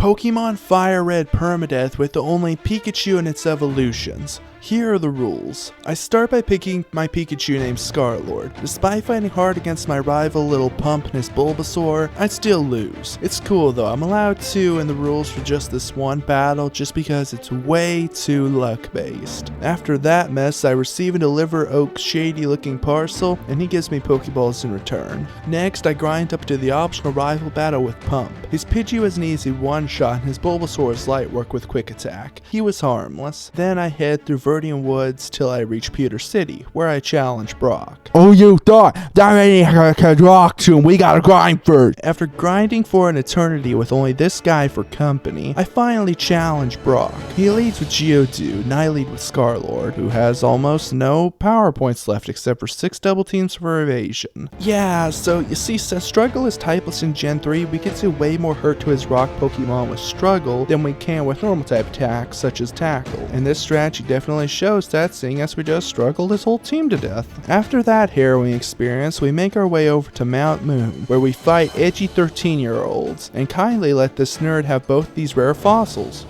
Pokemon FireRed Permadeath with only Pikachu and its evolutions. Here are the rules. I start by picking my Pikachu named Scarlord. Despite fighting hard against my rival Little Pump and his Bulbasaur, I still lose. It's cool though, I'm allowed to in the rules for just this one battle just because it's way too luck based. After that mess, I receive and deliver Oak's shady looking parcel and he gives me Pokeballs in return. Next, I grind up to the optional rival battle with Pump. His Pidgey was an easy one shot and his Bulbasaur is light work with quick attack. He was harmless. Then I head through Verdian Woods till I reach Pewter City, where I challenge Brock. Oh, you thought that ain't could rock soon. We gotta grind first. After grinding for an eternity with only this guy for company, I finally challenge Brock. He leads with Geodude, and I lead with Scarlord, who has almost no power points left except for 6 double teams for evasion. Yeah, so you see, since Struggle is typeless in Gen 3, we can do way more hurt to his rock Pokemon with Struggle than we can with normal type attacks such as Tackle. And this strategy definitely shows that, seeing as we just struggled his whole team to death. After that harrowing experience, we make our way over to Mount Moon, where we fight edgy 13-year-olds, and kindly let this nerd have both these rare fossils.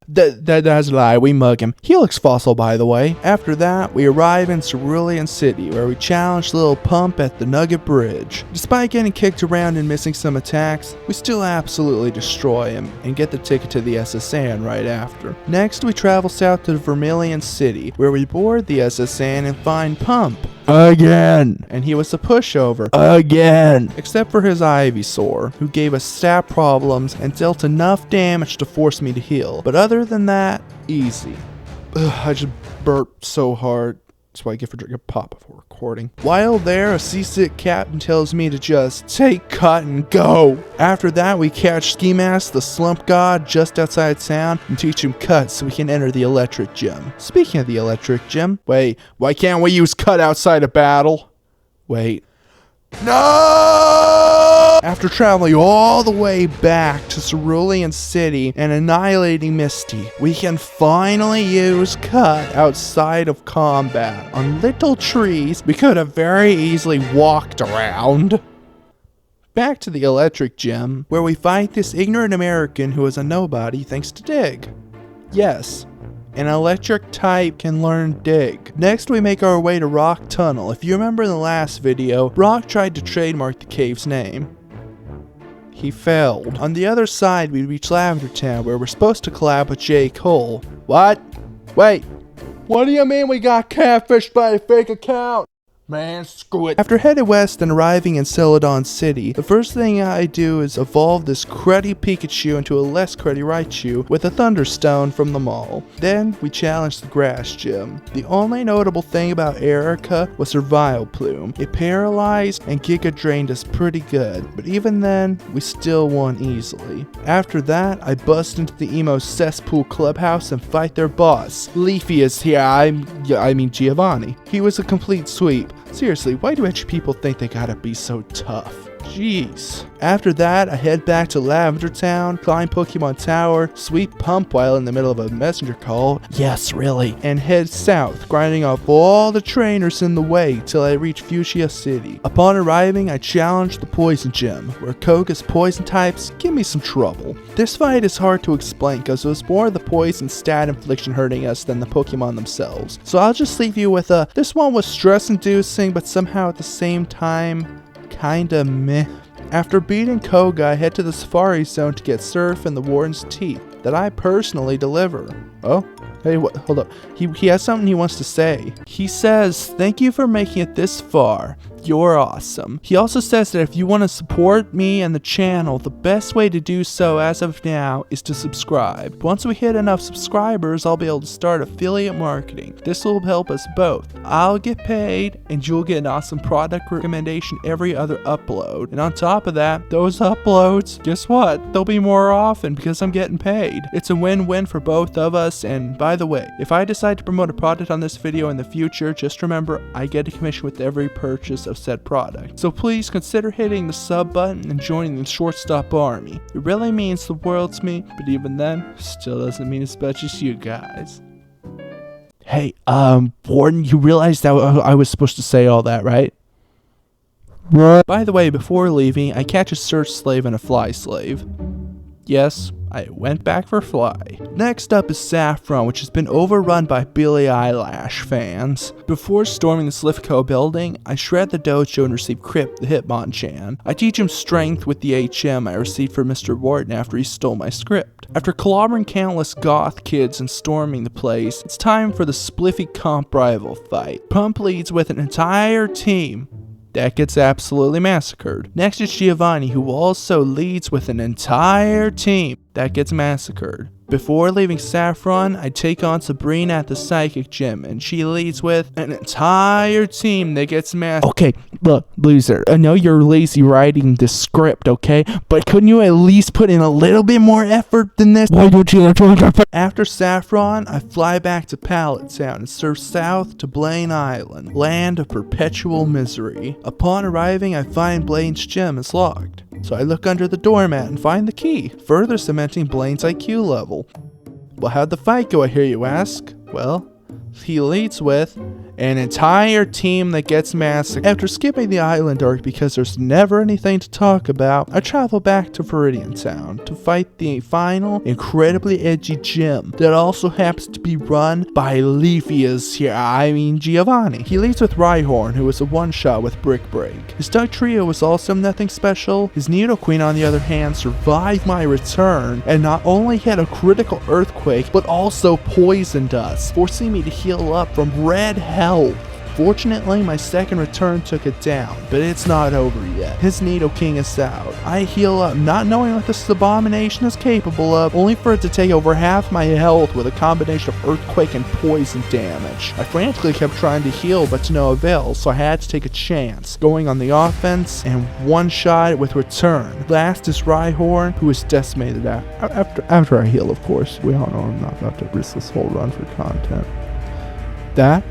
That's a lie, we mug him. He looks fossil, by the way. After that, we arrive in Cerulean City, where we challenge Little Pump at the Nugget Bridge. Despite getting kicked around and missing some attacks, we still absolutely destroy him, and get the ticket to the SSN right after. Next, we travel south to Vermilion City, where we board the SSN and find Pump. Again! And he was a pushover. Again! Except for his Ivysaur, who gave us stat problems and dealt enough damage to force me to heal. But other than that, easy. I just burped so hard. That's why I get for drinking pop before recording. While there, a seasick captain tells me to just take cut and go. After that, we catch Ski Mask, the slump god, just outside town and teach him cut so we can enter the electric gym. Speaking of the electric gym, wait, why can't we use cut outside a battle? Wait. No! After traveling all the way back to Cerulean City and annihilating Misty, we can finally use Cut outside of combat on little trees we could have very easily walked around. Back to the electric gym, where we fight this ignorant American who is a nobody thanks to Dig. Yes, an electric type can learn Dig. Next, we make our way to Rock Tunnel. If you remember in the last video, Brock tried to trademark the cave's name. He failed. On the other side, we reach Lavender Town, where we're supposed to collab with J. Cole. What? Wait. What do you mean we got catfished by a fake account? Man, screw it. After heading west and arriving in Celadon City, the first thing I do is evolve this cruddy Pikachu into a less cruddy Raichu with a Thunderstone from the mall. Then, we challenge the Grass Gym. The only notable thing about Erica was her Vileplume. It paralyzed and Giga Drained us pretty good, but even then, we still won easily. After that, I bust into the emo cesspool clubhouse and fight their boss. Leafy is here, I mean Giovanni. He was a complete sweep. Seriously, why do edgy people think they gotta be so tough? Jeez. After that, I head back to Lavender Town, climb Pokemon Tower, sweep Pump while in the middle of a messenger call, yes really, and head south, grinding off all the trainers in the way till I reach Fuchsia City. Upon arriving, I challenge the Poison Gym, where Koga's poison types give me some trouble. This fight is hard to explain because it was more the poison stat infliction hurting us than the Pokemon themselves. So I'll just leave you with this one was stress inducing but somehow at the same time, kinda meh. After beating Koga, I head to the Safari Zone to get Surf and the Warden's Teeth that I personally deliver. Oh, hey, what? Hold up. He has something he wants to say. He says, "Thank you for making it this far. You're awesome." He also says that if you want to support me and the channel, the best way to do so as of now is to subscribe. Once we hit enough subscribers, I'll be able to start affiliate marketing. This will help us both. I'll get paid and you'll get an awesome product recommendation every other upload. And on top of that, those uploads, guess what? They'll be more often because I'm getting paid. It's a win-win for both of us. And by the way, if I decide to promote a product on this video in the future, just remember I get a commission with every purchase of said product. So please consider hitting the sub button and joining the Shortstop Army. It really means the world to me, but even then, still doesn't mean as much as you guys. Hey, Warden, you realize that I was supposed to say all that, right? By the way, before leaving, I catch a search slave and a fly slave. Yes, I went back for Fly. Next up is Saffron, which has been overrun by Billie Eilish fans. Before storming the Slivco building, I shred the dojo and receive Crip, the Hitmonchan. I teach him strength with the HM I received from Mr. Wharton after he stole my script. After clobbering countless goth kids and storming the place, it's time for the spliffy comp rival fight. Pump leads with an entire team that gets absolutely massacred. Next is Giovanni, who also leads with an entire team that gets massacred. Before leaving Saffron, I take on Sabrina at the Psychic Gym, and she leads with an entire team that gets massacred. Okay, look, loser, I know you're lazy writing the script, okay? But couldn't you at least put in a little bit more effort than this? Why don't you After Saffron, I fly back to Pallet Town and surf south to Blaine Island, land of perpetual misery. Upon arriving, I find Blaine's gym is locked. So I look under the doormat and find the key, further cementing Blaine's IQ level. Well, how'd the fight go, I hear you ask? Well, he leads with an entire team that gets massacred. After skipping the island arc because there's never anything to talk about, I travel back to Viridian Town to fight the final, incredibly edgy gym that also happens to be run by Giovanni. He leads with Rhyhorn, who is a one-shot with Brick Break. His Doug Trio was also nothing special. His Nidoqueen, on the other hand, survived my return and not only had a critical earthquake, but also poisoned us, forcing me to heal up from red hell. Fortunately, my second return took it down, but it's not over yet. His Nidoking is out. I heal up, not knowing what this abomination is capable of, only for it to take over half my health with a combination of earthquake and poison damage. I frantically kept trying to heal, but to no avail, so I had to take a chance, going on the offense and one-shot it with return. Last is Rhyhorn, who is decimated after I heal, of course. We all know I'm not about to risk this whole run for content. That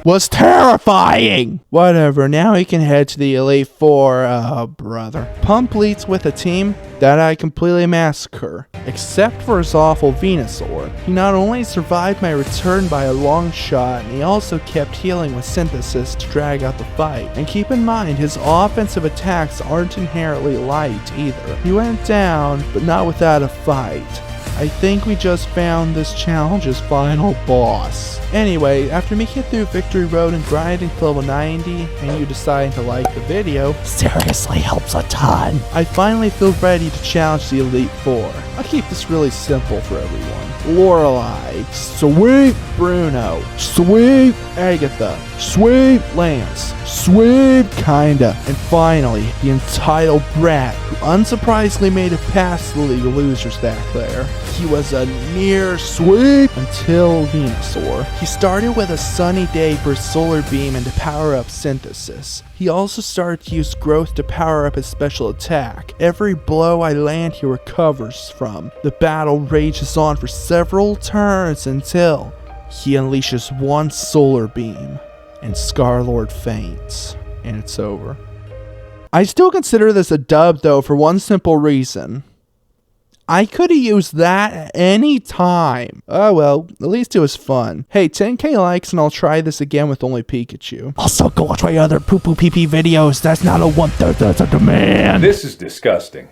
was terrifying! Whatever, now he can head to the Elite Four. Oh, brother. Pump leads with a team that I completely massacre, except for his awful Venusaur. He not only survived my return by a long shot, and he also kept healing with Synthesis to drag out the fight. And keep in mind, his offensive attacks aren't inherently light either. He went down, but not without a fight. I think we just found this challenge's final boss. Anyway, after making it through Victory Road and grinding to level 90, and you deciding to like the video, seriously helps a ton. I finally feel ready to challenge the Elite Four. I'll keep this really simple for everyone. Lorelei, sweet Bruno, sweet Agatha, sweet Lance, sweet kinda, and finally, the entitled brat who unsurprisingly made it past the League of Losers back there. He was a near sweep until Venusaur. He started with a sunny day for solar beam and to power up Synthesis. He also started to use growth to power up his special attack. Every blow I land he recovers from. The battle rages on for several turns until he unleashes one solar beam and Scarlord faints, and it's over. I still consider this a dub though for one simple reason. I could have used that at any time. Oh well, at least it was fun. Hey, 10k likes and I'll try this again with only Pikachu. Also, go watch my other poo-poo pee-pee videos. That's not a one-third, that's a demand. This is disgusting.